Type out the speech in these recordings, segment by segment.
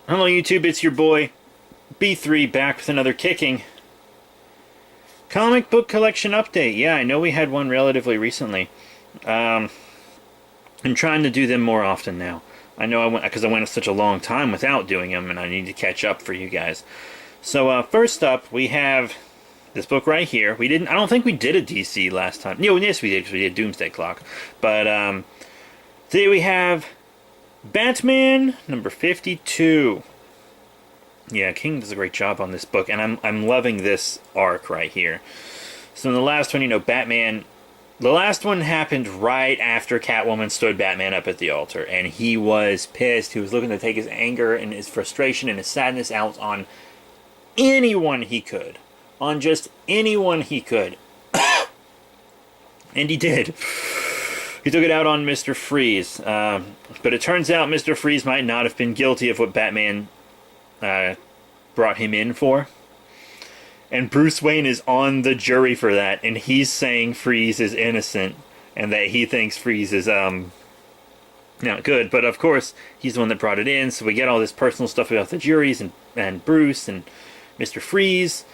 Hello YouTube, it's your boy B3 back with another kicking comic book collection update. Yeah, I know we had one relatively recently. I'm trying to do them more often now. I know because I went such a long time without doing them, and I need to catch up for you guys. So first up, we have this book right here. I don't think we did a DC last time. No, yes we did, because we did Doomsday Clock. But today we have Batman number 52. Yeah, King does a great job on this book, and I'm loving this arc right here. So in the last one, Batman, the last one happened right after Catwoman stood Batman up at the altar, and he was pissed. He was looking to take his anger and his frustration and his sadness out on anyone he could. On just anyone he could. And he did. He took it out on Mr. Freeze. But it turns out Mr. Freeze might not have been guilty of what Batman brought him in for. And Bruce Wayne is on the jury for that, and he's saying Freeze is innocent, and that he thinks Freeze is not good. But of course, he's the one that brought it in, so we get all this personal stuff about the juries and Bruce and Mr. Freeze,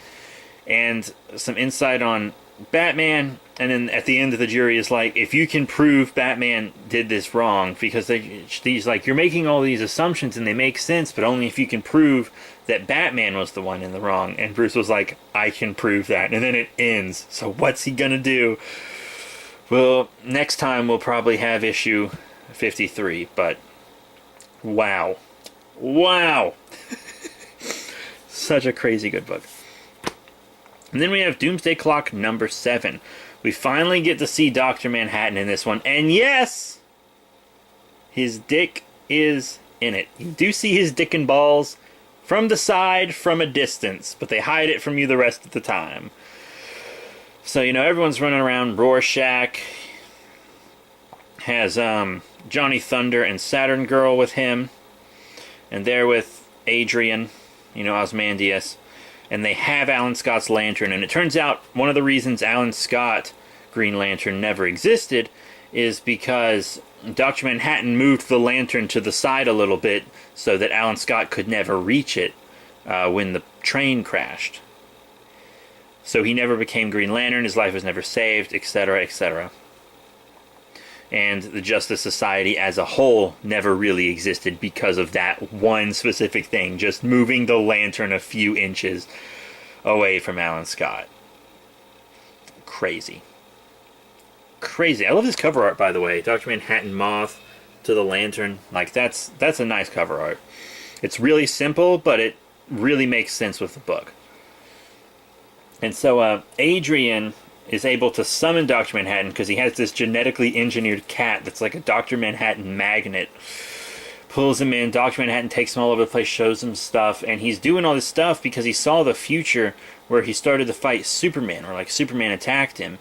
and some insight on Batman. And then at the end of the jury is like, if you can prove Batman did this wrong, because he's like, you're making all these assumptions and they make sense, but only if you can prove that Batman was the one in the wrong. And Bruce was like, I can prove that. And then it ends. So what's he gonna do? Well, next time we'll probably have issue 53, but wow. Wow! Such a crazy good book. And then we have Doomsday Clock number 7. We finally get to see Dr. Manhattan in this one. And yes! His dick is in it. You do see his dick and balls from the side, from a distance. But they hide it from you the rest of the time. So, everyone's running around. Rorschach has Johnny Thunder and Saturn Girl with him. And they're with Adrian, Ozymandias. And they have Alan Scott's lantern. And it turns out one of the reasons Alan Scott Green Lantern never existed is because Dr. Manhattan moved the lantern to the side a little bit so that Alan Scott could never reach it when the train crashed. So he never became Green Lantern, his life was never saved, etc., etc. And the Justice Society as a whole never really existed because of that one specific thing, just moving the lantern a few inches away from Alan Scott. Crazy. Crazy. I love this cover art, by the way. Dr. Manhattan moth to the lantern. Like, that's a nice cover art. It's really simple, but it really makes sense with the book. And so Adrian is able to summon Dr. Manhattan because he has this genetically engineered cat that's like a Dr. Manhattan magnet. Pulls him in. Dr. Manhattan takes him all over the place, shows him stuff, and he's doing all this stuff because he saw the future where he started to fight Superman, or like Superman attacked him.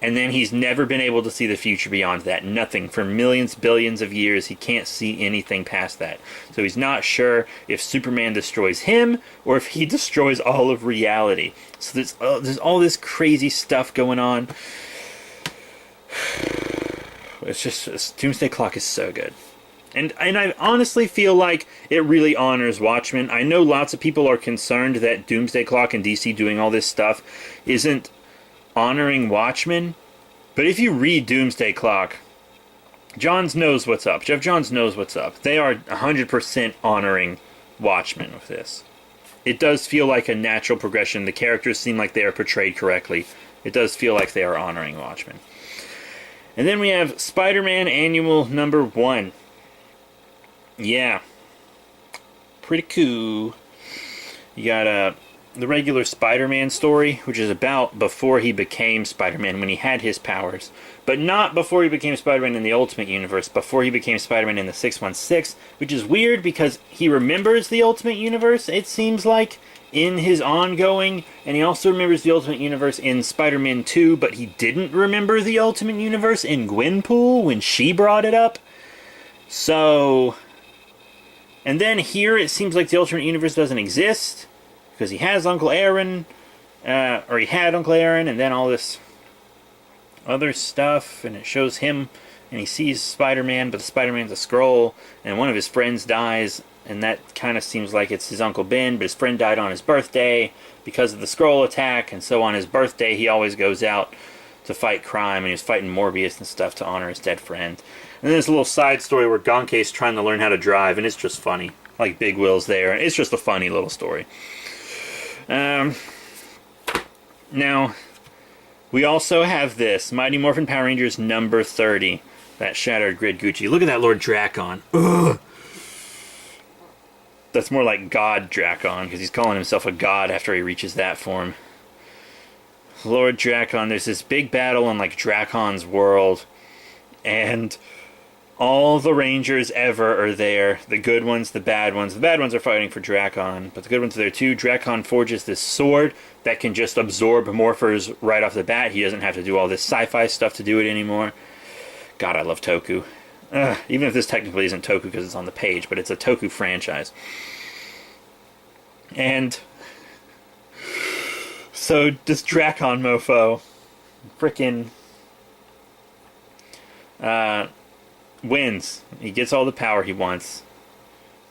And then he's never been able to see the future beyond that. Nothing. For millions, billions of years, he can't see anything past that. So he's not sure if Superman destroys him or if he destroys all of reality. So there's all this crazy stuff going on. Doomsday Clock is so good. And I honestly feel like it really honors Watchmen. I know lots of people are concerned that Doomsday Clock and DC doing all this stuff isn't honoring Watchmen, but if you read Doomsday Clock, Johns knows what's up. Jeff Johns knows what's up. They are 100% honoring Watchmen with this. It does feel like a natural progression. The characters seem like they are portrayed correctly. It does feel like they are honoring Watchmen. And then we have Spiderman Annual number 1. Yeah. Pretty cool. You got the regular Spider-Man story, which is about before he became Spider-Man, when he had his powers. But not before he became Spider-Man in the Ultimate Universe, before he became Spider-Man in the 616, which is weird because he remembers the Ultimate Universe, it seems like, in his ongoing, and he also remembers the Ultimate Universe in Spider-Man 2, but he didn't remember the Ultimate Universe in Gwenpool when she brought it up. So, and then here it seems like the Ultimate Universe doesn't exist, because he has Uncle Aaron, or he had Uncle Aaron, and then all this other stuff, and it shows him and he sees Spider-Man, but the Spider-Man's a Skrull, and one of his friends dies, and that kind of seems like it's his Uncle Ben, but his friend died on his birthday because of the Skrull attack, and so on his birthday he always goes out to fight crime, and he was fighting Morbius and stuff to honor his dead friend. And then there's a little side story where Gonkei's trying to learn how to drive, and it's just funny. Like Big Will's there, and it's just a funny little story. Now, we also have this, Mighty Morphin Power Rangers number 30. That Shattered Grid Gucci. Look at that Lord Drakon. Ugh. That's more like God Drakon, because he's calling himself a god after he reaches that form. Lord Drakon, there's this big battle on like Drakon's world, and all the Rangers ever are there. The good ones, the bad ones. The bad ones are fighting for Drakon, but the good ones are there too. Drakon forges this sword that can just absorb morphers right off the bat. He doesn't have to do all this sci-fi stuff to do it anymore. God, I love Toku. Even if this technically isn't Toku because it's on the page, but it's a Toku franchise. And so this Drakon mofo frickin' wins. He gets all the power he wants.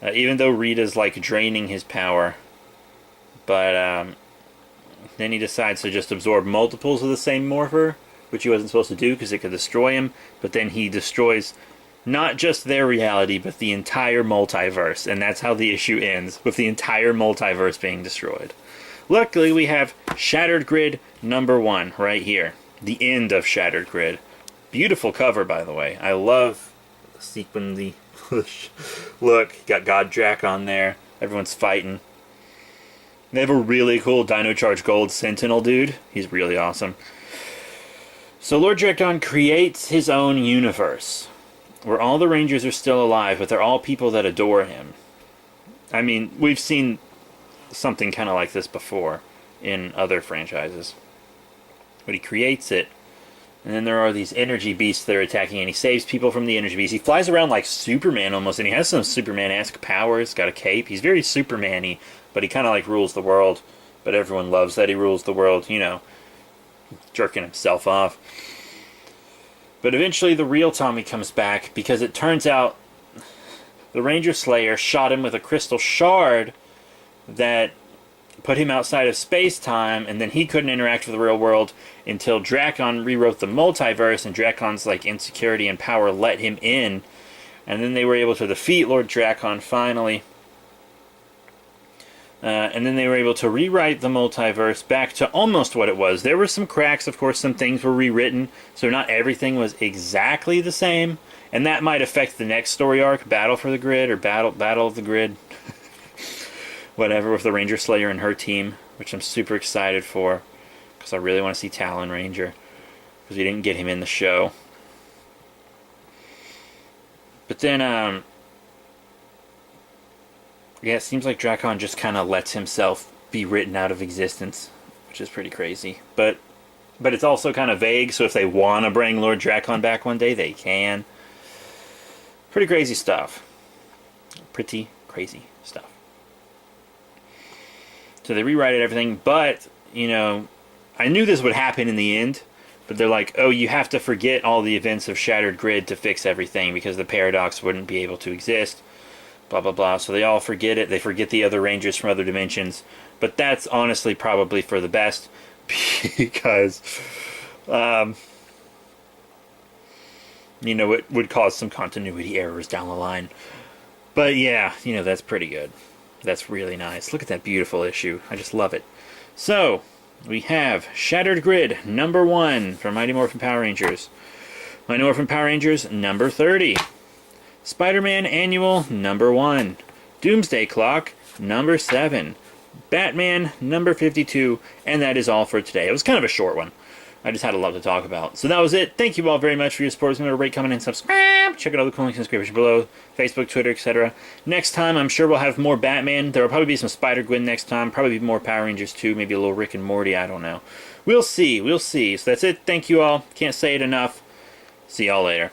Even though Rita's like draining his power. But then he decides to just absorb multiples of the same morpher, which he wasn't supposed to do because it could destroy him. But then he destroys not just their reality, but the entire multiverse. And that's how the issue ends, with the entire multiverse being destroyed. Luckily, we have Shattered Grid number 1 right here. The end of Shattered Grid. Beautiful cover, by the way. I love the sequin. Look, got God Drakon there. Everyone's fighting. They have a really cool Dino Charge Gold Sentinel dude. He's really awesome. So Lord Drakon creates his own universe, where all the Rangers are still alive, but they're all people that adore him. I mean, we've seen something kind of like this before in other franchises. But he creates it, and then there are these energy beasts that are attacking, and he saves people from the energy beasts. He flies around like Superman almost, and he has some Superman-esque powers, got a cape. He's very Superman-y, but he kind of like rules the world. But everyone loves that he rules the world, you know, jerking himself off. But eventually the real Tommy comes back, because it turns out the Ranger Slayer shot him with a crystal shard that put him outside of space-time, and then he couldn't interact with the real world until Drakon rewrote the multiverse, and Drakon's like insecurity and power let him in, and then they were able to defeat Lord Drakon finally. And then they were able to rewrite the multiverse back to almost what it was. There were some cracks, of course, some things were rewritten, so not everything was exactly the same, and that might affect the next story arc, Battle for the Grid, or Battle of the Grid. Whatever, with the Ranger Slayer and her team, which I'm super excited for, because I really want to see Talon Ranger, because we didn't get him in the show. But then, yeah, it seems like Drakon just kind of lets himself be written out of existence, which is pretty crazy. But it's also kind of vague, so if they want to bring Lord Drakon back one day, they can. Pretty crazy stuff. Pretty crazy stuff. So they rewrite everything, but, you know, I knew this would happen in the end, but they're like, oh, you have to forget all the events of Shattered Grid to fix everything, because the paradox wouldn't be able to exist, blah, blah, blah. So they all forget it. They forget the other Rangers from other dimensions, but that's honestly probably for the best, because, you know, it would cause some continuity errors down the line. But yeah, you know, that's pretty good. That's really nice. Look at that beautiful issue. I just love it. So, we have Shattered Grid number 1 from Mighty Morphin Power Rangers. Mighty Morphin Power Rangers number 30. Spiderman Annual number 1. Doomsday Clock number 7. Batman number 52. And that is all for today. It was kind of a short one. I just had a lot to talk about. So that was it. Thank you all very much for your support. Remember to rate, comment, and subscribe. Check out all the cool links in the description below. Facebook, Twitter, etc. Next time, I'm sure we'll have more Batman. There will probably be some Spider-Gwen next time. Probably more Power Rangers too. Maybe a little Rick and Morty. I don't know. We'll see. We'll see. So that's it. Thank you all. Can't say it enough. See y'all later.